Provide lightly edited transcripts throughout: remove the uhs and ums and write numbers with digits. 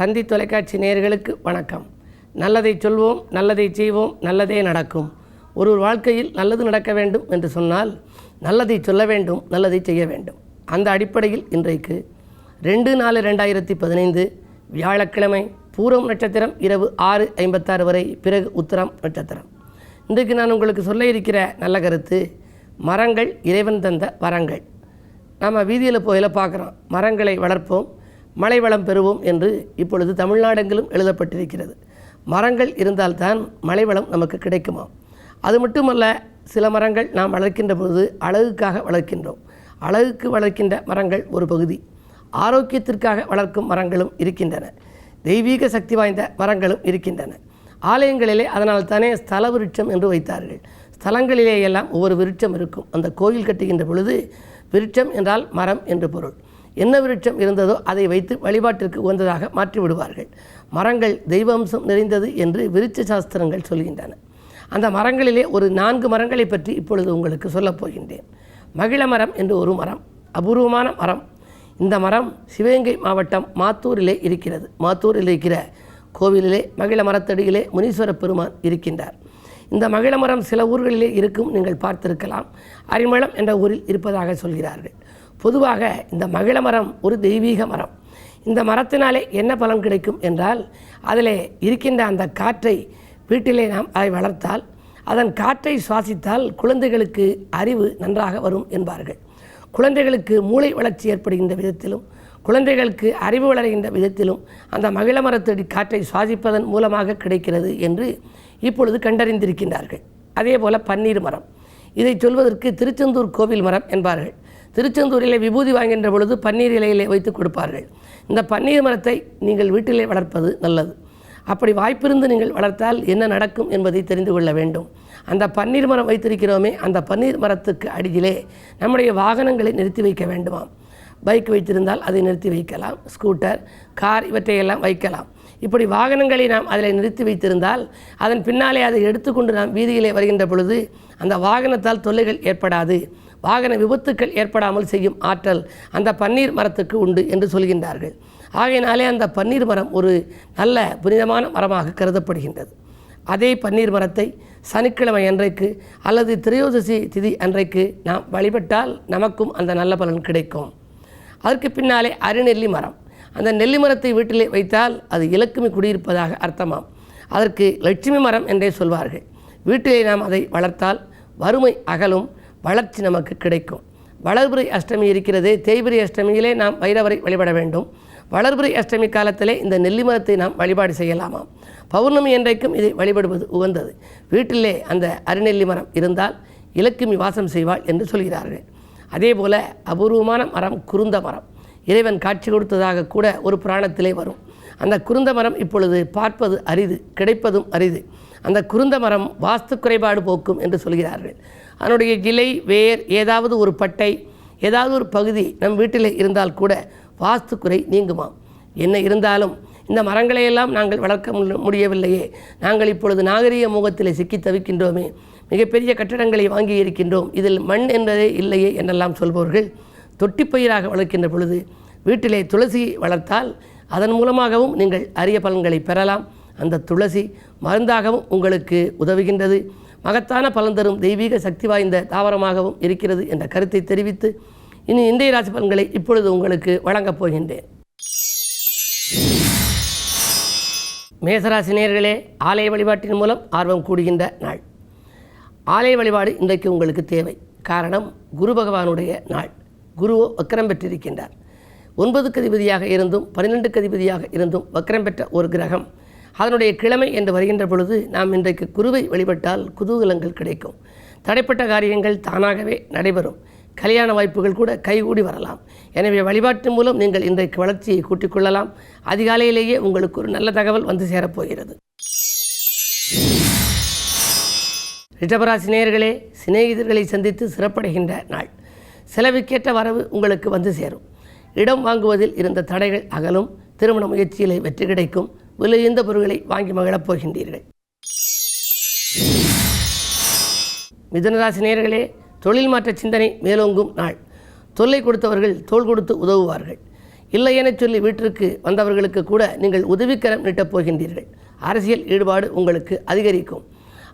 தந்தி தொலைக்காட்சி நேயர்களுக்கு வணக்கம். நல்லதை சொல்வோம், நல்லதை செய்வோம், நல்லதே நடக்கும். ஒரு வாழ்க்கையில் நல்லது நடக்க வேண்டும் என்று சொன்னால் நல்லதை சொல்ல வேண்டும், நல்லதை செய்ய வேண்டும். அந்த அடிப்படையில் இன்றைக்கு 2/4/2015 வியாழக்கிழமை பூரம் நட்சத்திரம் இரவு 6:56 வரை, பிறகு உத்திரம் நட்சத்திரம். இன்றைக்கு நான் உங்களுக்கு சொல்ல இருக்கிற நல்ல கருத்து, மரங்கள் இறைவன் தந்த வரங்கள். நாம் வீதியில் போயில பார்க்குறோம், மரங்களை வளர்ப்போம், மழை வளம் பெறுவோம் என்று இப்பொழுது தமிழ்நாடெங்கிலும் எழுதப்பட்டிருக்கிறது. மரங்கள் இருந்தால்தான் மழை வளம் நமக்கு கிடைக்குமா? அது மட்டுமல்ல, சில மரங்கள் நாம் வளர்க்கின்ற பொழுது அழகுக்காக வளர்க்கின்றோம். அழகுக்கு வளர்க்கின்ற மரங்கள் ஒரு பகுதி, ஆரோக்கியத்திற்காக வளர்க்கும் மரங்களும் இருக்கின்றன, தெய்வீக சக்தி வாய்ந்த மரங்களும் இருக்கின்றன. ஆலயங்களிலே அதனால் தானே ஸ்தல விருட்சம் என்று வைத்தார்கள். ஸ்தலங்களிலே எல்லாம் ஒவ்வொரு விருட்சம் இருக்கும். அந்த கோயில் கட்டுகின்ற பொழுது விருட்சம் என்றால் மரம் என்று பொருள். என்ன விருட்சம் இருந்ததோ அதை வைத்து வழிபாட்டிற்கு உகந்ததாக மாற்றி விடுவார்கள். மரங்கள் தெய்வம்சம் நிறைந்தது என்று விருட்ச சாஸ்திரங்கள் சொல்கின்றன. அந்த மரங்களிலே ஒரு 4 மரங்களை பற்றி இப்பொழுது உங்களுக்கு சொல்லப் போகின்றேன். மகிழ மரம் என்று ஒரு மரம், அபூர்வமான மரம். இந்த மரம் சிவகங்கை மாவட்டம் மாத்தூரிலே இருக்கிறது. மாத்தூரில் இருக்கிற கோவிலிலே மகிழ மரத்தடியிலே முனீஸ்வர பெருமான் இருக்கின்றார். இந்த மகிழ மரம் சில ஊர்களிலே இருக்கும், நீங்கள் பார்த்திருக்கலாம். அரிமளம் என்ற ஊரில் இருப்பதாக சொல்கிறார்கள். பொதுவாக இந்த மகிழ மரம் ஒரு தெய்வீக மரம். இந்த மரத்தினாலே என்ன பலன் கிடைக்கும் என்றால், அதில் இருக்கின்ற அந்த காற்றை வீட்டிலே நாம் அதை வளர்த்தால், அதன் காற்றை சுவாசித்தால் குழந்தைகளுக்கு அறிவு நன்றாக வரும் என்பார்கள். குழந்தைகளுக்கு மூளை வளர்ச்சி ஏற்படுகின்ற விதத்திலும், குழந்தைகளுக்கு அறிவு வளர்கின்ற விதத்திலும் அந்த மகிழ மரத்தடி காற்றை சுவாசிப்பதன் மூலமாக கிடைக்கிறது என்று இப்பொழுது கண்டறிந்திருக்கின்றார்கள். அதே போல் பன்னீர் மரம், இதை சொல்வதற்கு திருச்செந்தூர் கோவில் மரம் என்பார்கள். திருச்செந்தூரிலே விபூதி வாங்கின்ற பொழுது பன்னீர் இலையிலே வைத்து கொடுப்பார்கள். இந்த பன்னீர் மரத்தை நீங்கள் வீட்டிலே வளர்ப்பது நல்லது. அப்படி வாய்ப்பிருந்து நீங்கள் வளர்த்தால் என்ன நடக்கும் என்பதை தெரிந்து கொள்ள வேண்டும். அந்த பன்னீர் மரம் வைத்திருக்கிறோமே, அந்த பன்னீர் மரத்துக்கு அடியிலே நம்முடைய வாகனங்களை நிறுத்தி வைக்க வேண்டுமாம். பைக் வைத்திருந்தால் அதை நிறுத்தி வைக்கலாம், ஸ்கூட்டர், கார் இவற்றையெல்லாம் வைக்கலாம். இப்படி வாகனங்களை நாம் அதில் நிறுத்தி வைத்திருந்தால் அதன் பின்னாலே அதை எடுத்துக்கொண்டு நாம் வீதியிலே வருகின்ற பொழுது அந்த வாகனத்தால் தொல்லைகள் ஏற்படாது, வாகன விபத்துக்கள் ஏற்படாமல் செய்யும் ஆற்றல் அந்த பன்னீர் மரத்துக்கு உண்டு என்று சொல்கின்றார்கள். ஆகையினாலே அந்த பன்னீர் மரம் ஒரு நல்ல புனிதமான மரமாக கருதப்படுகின்றது. அதே பன்னீர் மரத்தை சனிக்கிழமை அன்றைக்கு அல்லது திரையோதசி திதி அன்றைக்கு நாம் வழிபட்டால் நமக்கும் அந்த நல்ல பலன் கிடைக்கும். அதற்கு பின்னாலே அரிநெல்லி மரம், அந்த நெல்லி மரத்தை வீட்டிலே வைத்தால் அது இலக்குமி குடியிருப்பதாக அர்த்தமாம். அதற்கு லட்சுமி மரம் என்றே சொல்வார்கள். வீட்டிலே நாம் அதை வளர்த்தால் வறுமை அகலும், வளர்ச்சி நமக்கு கிடைக்கும். வளர்பிறை அஷ்டமி இருக்கிறதே, தேய்பிறை அஷ்டமியிலே நாம் வைரவரை வழிபட வேண்டும். வளர்பிறை அஷ்டமி காலத்திலே இந்த நெல்லி மரத்தை நாம் வழிபாடு செய்யலாமாம். பௌர்ணமி என்றைக்கும் இதை வழிபடுவது உகந்தது. வீட்டிலே அந்த அரிநெல்லி மரம் இருந்தால் இலக்குமி வாசம் செய்வாள் என்று சொல்கிறார்கள். அதே போல் அபூர்வமான மரம் குருந்த மரம். இறைவன் காட்சி கொடுத்ததாக கூட ஒரு புராணத்திலே வரும். அந்த குருந்த மரம் இப்பொழுது பார்ப்பது அரிது, கிடைப்பதும் அரிது. அந்த குருந்த மரம் வாஸ்து குறைபாடு போக்கும் என்று சொல்கிறார்கள். அதனுடைய இலை, வேர், ஏதாவது ஒரு பட்டை, ஏதாவது ஒரு பகுதி நம் வீட்டில் இருந்தால் கூட வாஸ்து குறை நீங்குமாம். என்ன இருந்தாலும் இந்த மரங்களையெல்லாம் நாங்கள் வளர்க்க முடியவில்லையே, நாங்கள் இப்பொழுது நாகரிக முகத்தில் சிக்கி தவிக்கின்றோமே, மிகப்பெரிய கட்டடங்களை வாங்கி இருக்கின்றோம், இதில் மண் என்பதே இல்லையே என்றெல்லாம் சொல்பவர்கள் தொட்டிப்பயிராக வளர்க்கின்ற பொழுது வீட்டிலே துளசி வளர்த்தால் அதன் மூலமாகவும் நீங்கள் அரிய பலன்களை பெறலாம். அந்த துளசி மருந்தாகவும் உங்களுக்கு உதவுகின்றது, மகத்தான பலன் தரும் தெய்வீக சக்தி வாய்ந்த தாவரமாகவும் இருக்கிறது என்ற கருத்தை தெரிவித்து இனி இன்றைய ராசி பலன்களை இப்பொழுது உங்களுக்கு வழங்கப் போகின்றேன். மேசராசி நேயர்களே, ஆலய வழிபாட்டின் மூலம் ஆர்வம் கூடுகின்ற நாள். ஆலய வழிபாடு இன்றைக்கு உங்களுக்கு தேவை. காரணம், குரு பகவானுடைய நாள். குருவோ வக்கரம் பெற்றிருக்கின்றார். 9க்கு அதிபதியாக இருந்தும் 12க்கு அதிபதியாக இருந்தும் வக்கரம் பெற்ற ஒரு கிரகம். அதனுடைய கிழமை என்று வருகின்ற பொழுது நாம் இன்றைக்கு குருவை வழிபட்டால் குதூகலங்கள் கிடைக்கும். தடைப்பட்ட காரியங்கள் தானாகவே நடைபெறும். கல்யாண வாய்ப்புகள் கூட கைகூடி வரலாம். எனவே வழிபாட்டின் மூலம் நீங்கள் இன்றைக்கு வளர்ச்சியை கூட்டிக் கொள்ளலாம். அதிகாலையிலேயே உங்களுக்கு ஒரு நல்ல தகவல் வந்து சேரப்போகிறது. ரிஷபராசி நேயர்களே, சிநேகிதர்களை சந்தித்து சிறப்படைகின்ற நாள். செலவுக்கேற்ற வரவு உங்களுக்கு வந்து சேரும். இடம் வாங்குவதில் இருந்த தடைகள் அகலும். திருமண முயற்சியிலே வெற்றி கிடைக்கும். விலையுந்த பொருட்களை வாங்கி மகிழப் போகின்றீர்கள். மிதுனராசி நேயர்களே, தொழில் மாற்ற சிந்தனை மேலோங்கும் நாள். தொல்லை கொடுத்தவர்கள் தோள் கொடுத்து உதவுவார்கள். இல்லை என சொல்லி வீட்டிற்கு வந்தவர்களுக்கு கூட நீங்கள் உதவிக்கரம் நீட்டப் போகின்றீர்கள். அரசியல் ஈடுபாடு உங்களுக்கு அதிகரிக்கும்.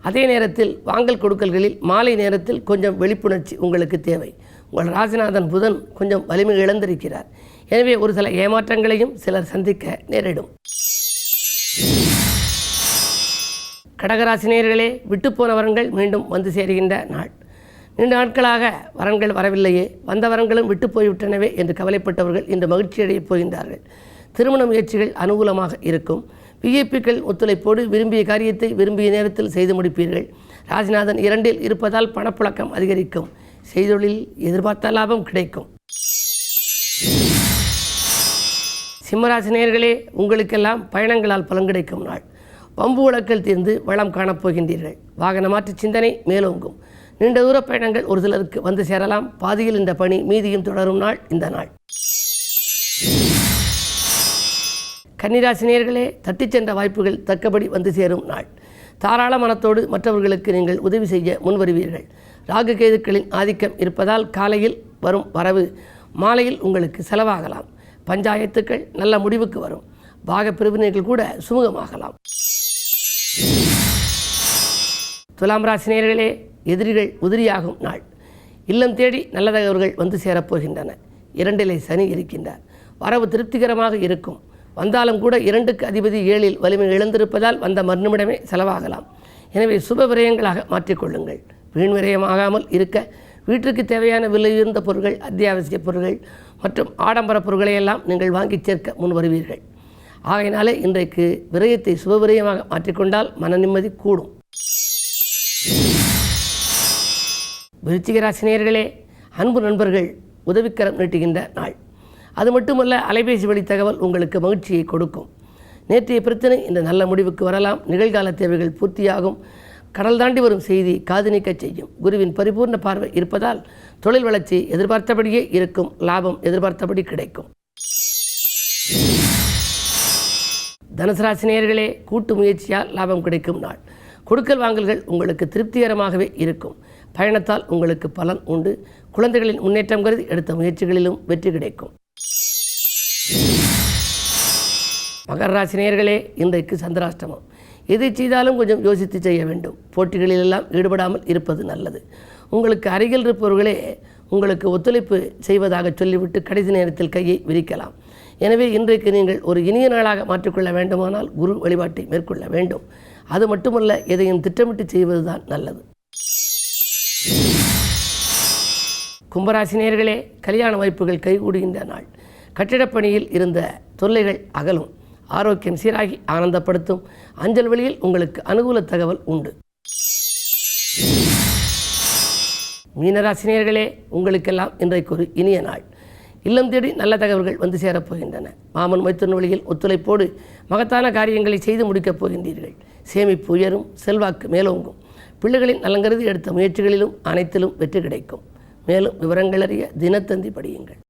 அதே நேரத்தில் வாங்கல் கொடுக்கல்களில் மாலை நேரத்தில் கொஞ்சம் விழிப்புணர்ச்சி உங்களுக்கு தேவை. உங்கள் ராசிநாதன் புதன் கொஞ்சம் வலிமை இழந்திருக்கிறார். எனவே ஒரு சில ஏமாற்றங்களையும் சிலர் சந்திக்க நேரிடும். கடகராசினியர்களே, விட்டுப்போன வரன்கள் மீண்டும் வந்து சேருகின்ற நாள். நீண்ட நாட்களாக வரன்கள் வரவில்லையே, வந்த வரன்களும் விட்டு போய்விட்டனவே என்று கவலைப்பட்டவர்கள் இன்று மகிழ்ச்சியடையப் போகின்றார்கள். திருமண முயற்சிகள் அனுகூலமாக இருக்கும். விஐபிக்கள் ஒத்துழைப்போடு விரும்பிய காரியத்தை விரும்பிய நேரத்தில் செய்து முடிப்பீர்கள். ராசிநாதன் 2இல் இருப்பதால் பணப்புழக்கம் அதிகரிக்கும். செய்தொழில் எதிர்பார்த்த லாபம் கிடைக்கும். சிம்மராசினியர்களே, உங்களுக்கெல்லாம் பயணங்களால் பலன் கிடைக்கும் நாள். பம்பு வழக்கில் தீர்ந்து வளம் காணப்போகின்றீர்கள். வாகன மாற்று சிந்தனை மேலோங்கும். நீண்ட தூர பயணங்கள் ஒரு சிலருக்கு வந்து சேரலாம். பாதியில் இந்த பணி மீதியும் தொடரும் நாள் இந்த நாள். கன்னிராசினியர்களே, தட்டிச் சென்ற வாய்ப்புகள் தக்கபடி வந்து சேரும் நாள். தாராள மனத்தோடு மற்றவர்களுக்கு நீங்கள் உதவி செய்ய முன்வருவீர்கள். ராகு கேதுக்களின் ஆதிக்கம் இருப்பதால் காலையில் வரும் வரவு மாலையில் உங்களுக்கு செலவாகலாம். பஞ்சாயத்துக்கள் நல்ல முடிவுக்கு வரும். பாக பிரிவினைகள் கூட சுமூகமாகலாம். துலாம் ராசினியர்களே, எதிரிகள் உதிரியாகும் நாள். இல்லம் தேடி நல்ல தகவல்கள் வந்து சேரப்போகின்றன. 2இலே சனி இருக்கின்றார். வரவு திருப்திகரமாக இருக்கும். வந்தாலும் கூட 2க்கு அதிபதி 7இல் வலிமை இழந்திருப்பதால் வந்த மறுநிமிடமே செலவாகலாம். எனவே சுப விரயங்களாக மாற்றிக்கொள்ளுங்கள். வீண் விரயமாகாமல் இருக்க வீட்டிற்கு தேவையான விலையுயர்ந்த பொருட்கள், அத்தியாவசிய பொருட்கள் மற்றும் ஆடம்பர பொருட்களை எல்லாம் நீங்கள் வாங்கி சேர்க்க முன் வருவீர்கள். ஆகையினாலே இன்றைக்கு விரயத்தை சுப விரயமாக மாற்றிக்கொண்டால் மன நிம்மதி கூடும். விருச்சிக ராசினியர்களே, அன்பு நண்பர்கள் உதவிக்கரம் நீட்டுகின்ற நாள். அது மட்டுமல்ல, அலைபேசி வழி தகவல் உங்களுக்கு மகிழ்ச்சியை கொடுக்கும். நேற்றைய பிரச்சனை இந்த நல்ல முடிவுக்கு வரலாம். நிகழ்கால தேவைகள் பூர்த்தியாகும். கடல் தாண்டி வரும் செய்தி காது நிற்க செய்யும். குருவின் பரிபூர்ண பார்வை இருப்பதால் தொழில் வளர்ச்சி எதிர்பார்த்தபடியே இருக்கும். லாபம் எதிர்பார்த்தபடி கிடைக்கும். தனுசு ராசினியர்களே, கூட்டு முயற்சியால் லாபம் கிடைக்கும் நாள். கொடுக்கல் வாங்கல்கள் உங்களுக்கு திருப்திகரமாகவே இருக்கும். பயணத்தால் உங்களுக்கு பலன் உண்டு. குழந்தைகளின் முன்னேற்றம் கருதி எடுத்த முயற்சிகளிலும் வெற்றி கிடைக்கும். மகர ராசினியர்களே, இன்றைக்கு சந்திராஷ்டமம். எதை செய்தாலும் கொஞ்சம் யோசித்து செய்ய வேண்டும். போட்டிகளிலெல்லாம் ஈடுபடாமல் இருப்பது நல்லது. உங்களுக்கு அருகில் இருப்பவர்களே உங்களுக்கு ஒத்துழைப்பு செய்வதாக சொல்லிவிட்டு கடைசி நேரத்தில் கையை விரிக்கலாம். எனவே இன்றைக்கு நீங்கள் ஒரு இனிய நாளாக மாற்றிக்கொள்ள வேண்டுமானால் குரு வழிபாட்டை மேற்கொள்ள வேண்டும். அது மட்டுமல்ல, எதையும் திட்டமிட்டு செய்வதுதான் நல்லது. கும்பராசினியர்களே, கல்யாண வாய்ப்புகள் கைகூடுகின்ற நாள். கட்டிடப் பணியில் இருந்த தொல்லைகள் அகலும். ஆரோக்கியம் சீராகி ஆனந்தப்படுத்தும். அஞ்சல் வழியில் உங்களுக்கு அனுகூல தகவல் உண்டு. மீனராசினியர்களே, உங்களுக்கெல்லாம் இன்றைக்கு ஒரு இனிய நாள். இல்லம் தேடி நல்ல தகவல்கள் வந்து சேரப்போகின்றன. மாமன் மைத்துன வழியில் ஒத்துழைப்போடு மகத்தான காரியங்களை செய்து முடிக்கப் போகின்றீர்கள். சேமிப்பு உயரும். செல்வாக்கு மேலோங்கும். பிள்ளைகளின் நலங்கருதி எடுத்த முயற்சிகளிலும் அனைத்திலும் வெற்றி கிடைக்கும். மேலும் விவரங்கள் அறிய தினத்தந்தி படியுங்கள்.